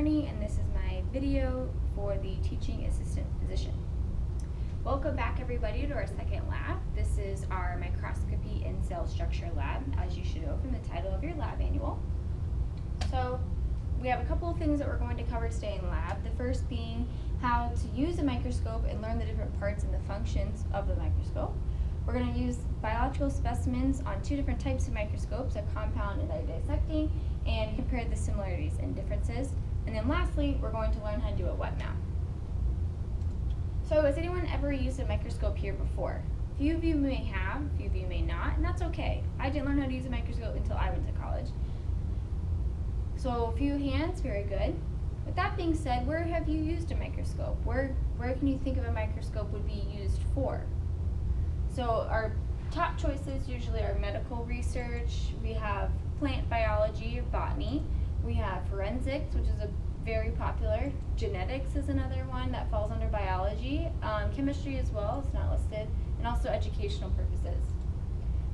Marnie, and this is my video for the teaching assistant position. Welcome back everybody to our second lab. This is our microscopy and cell structure lab, as you should know from the title of your lab manual. So we have a couple of things that we're going to cover today in lab. The first being how to use a microscope and learn the different parts and the functions of the microscope. We're going to use biological specimens on two different types of microscopes, a compound and a dissecting, and compare the similarities and differences. And then lastly, we're going to learn how to do a wet mount. So has anyone ever used a microscope here before? A few of you may have, a few of you may not, and that's okay. I didn't learn how to use a microscope until I went to college. So a few hands, very good. With that being said, where have you used a microscope? Where can you think of a microscope would be used for? So our top choices usually are medical research, we have plant biology or botany, we have forensics, which is a very popular, genetics is another one that falls under biology, chemistry as well, it's not listed, and also educational purposes.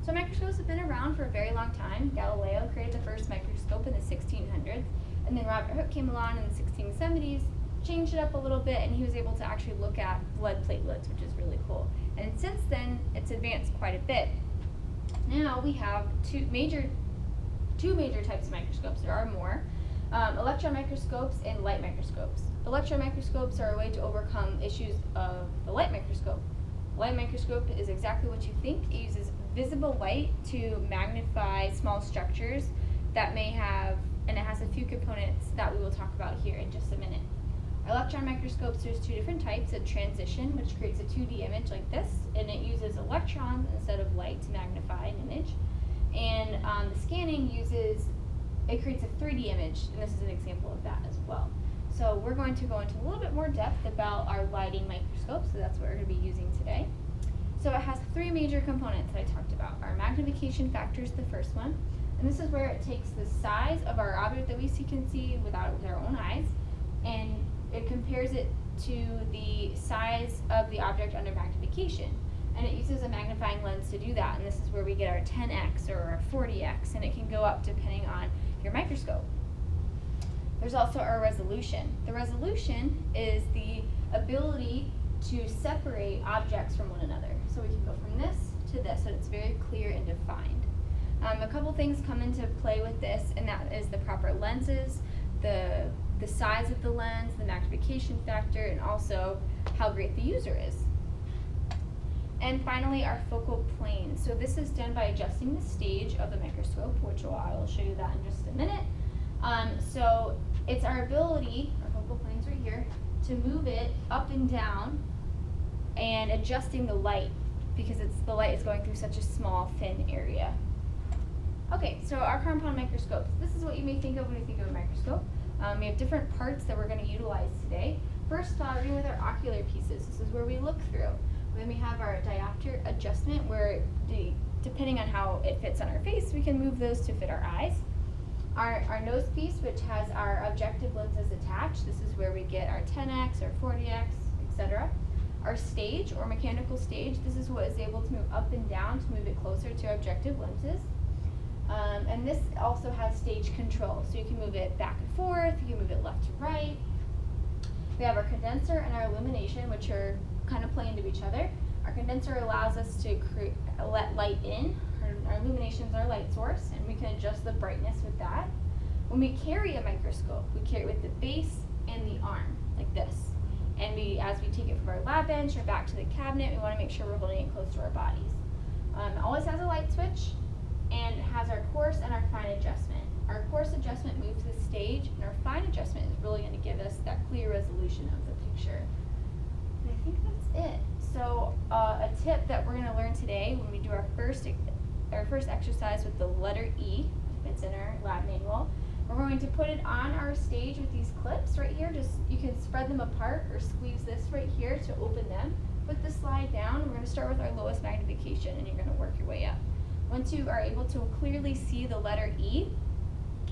So microscopes have been around for a very long time. Galileo created the first microscope in the 1600s, and then Robert Hooke came along in the 1670s, changed it up a little bit, and he was able to actually look at blood platelets, which is really cool. And since then, it's advanced quite a bit. Now we have two major types of microscopes. There are more. Electron microscopes and light microscopes. Electron microscopes are a way to overcome issues of the light microscope. Light microscope is exactly what you think. It uses visible light to magnify small structures that may have, and it has a few components that we will talk about here in just a minute. Electron microscopes, there's two different types. A transition, which creates a 2D image like this, and it uses electrons instead of light to magnify an image. And the scanning it creates a 3D image, and this is an example of that as well. So we're going to go into a little bit more depth about our lighting microscope, so that's what we're going to be using today. So it has three major components that I talked about. Our magnification factor is the first one, and this is where it takes the size of our object that we can see with our own eyes, and it compares it to the size of the object under magnification. And it uses a magnifying lens to do that, and this is where we get our 10x or our 40x, and it can go up depending on your microscope. There's also our resolution. The resolution is the ability to separate objects from one another. So we can go from this to this, so it's very clear and defined. A couple things come into play with this, and that is the proper lenses, the size of the lens, the magnification factor, and also how great the user is. And finally, our focal plane. So this is done by adjusting the stage of the microscope, which I will show you that in just a minute. So it's our ability, our focal plane's right here, to move it up and down and adjusting the light, because the light is going through such a small, thin area. Okay, so our compound microscopes. This is what you may think of when you think of a microscope. We have different parts that we're going to utilize today. First, starting with our ocular pieces. This is where we look through. Then we have our diopter adjustment, where depending on how it fits on our face, we can move those to fit our eyes. Our nose piece, which has our objective lenses attached. This is where we get our 10x, our 40x, etc. Our stage, or mechanical stage, this is what is able to move up and down to move it closer to objective lenses. And this also has stage control, so you can move it back and forth, you can move it left to right. We have our condenser and our illumination, which are kind of play into each other. Our condenser allows us to let light in. Our illumination is our light source, and we can adjust the brightness with that. When we carry a microscope, we carry it with the base and the arm, like this. And as we take it from our lab bench or back to the cabinet, we want to make sure we're holding it close to our bodies. It always has a light switch, and it has our coarse and our fine adjustment. Our coarse adjustment moves the stage, and our fine adjustment is really going to give us that clear resolution of the picture. And I think that's it. So a tip that we're going to learn today when we do our first exercise with the letter E, it's in our lab manual, we're going to put it on our stage with these clips right here. You can spread them apart or squeeze this right here to open them. Put the slide down. We're going to start with our lowest magnification, and you're going to work your way up. Once you are able to clearly see the letter E,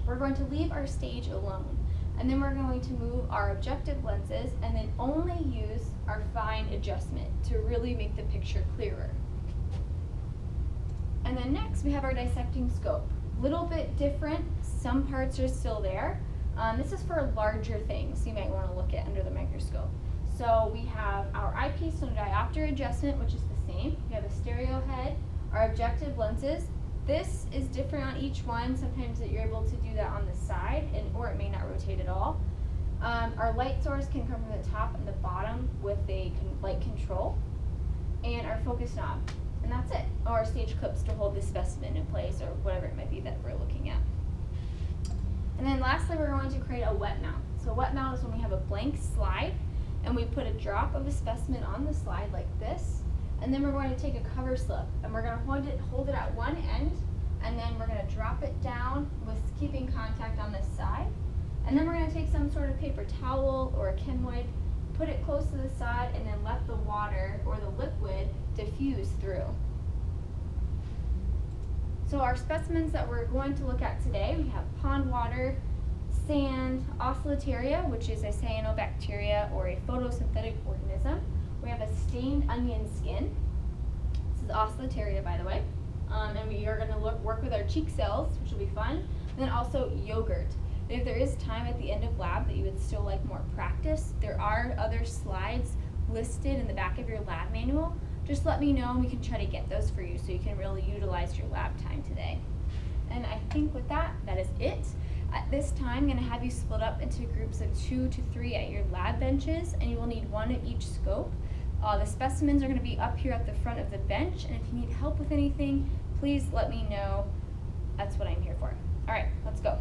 we're going to leave our stage alone. And then we're going to move our objective lenses and then only use our fine adjustment to really make the picture clearer. And then next we have our dissecting scope. Little bit different, some parts are still there, This is for larger things you might want to look at under the microscope. So we have our eyepiece and diopter adjustment, which is the same. We have a stereo head, our objective lenses. This is different on each one. Sometimes that you're able to do that on the side, or it may not rotate at all. Our light source can come from the top and the bottom with a light control, and our focus knob, and that's it. Or our stage clips to hold the specimen in place, or whatever it might be that we're looking at. And then lastly, we're going to create a wet mount. So wet mount is when we have a blank slide, and we put a drop of a specimen on the slide like this, and then we're going to take a cover slip, and we're going to hold it at one end, and then we're going to drop it down with keeping contact on this side. And then we're going to take some sort of paper towel or a chem wipe, put it close to the side, and then let the water or the liquid diffuse through. So our specimens that we're going to look at today, we have pond water, sand, oscillataria, which is a cyanobacteria or a photosynthetic organism. We have a stained onion skin. This is oscillataria, by the way. And we are going to work with our cheek cells, which will be fun. And then also yogurt. And if there is time at the end of lab that you would still like more practice, there are other slides listed in the back of your lab manual. Just let me know and we can try to get those for you so you can really utilize your lab time today. And I think with that, that is it. At this time, I'm going to have you split up into groups of 2 to 3 at your lab benches, and you will need one at each scope. The specimens are going to be up here at the front of the bench, and if you need help with anything, please let me know. That's what I'm here for. All right, let's go.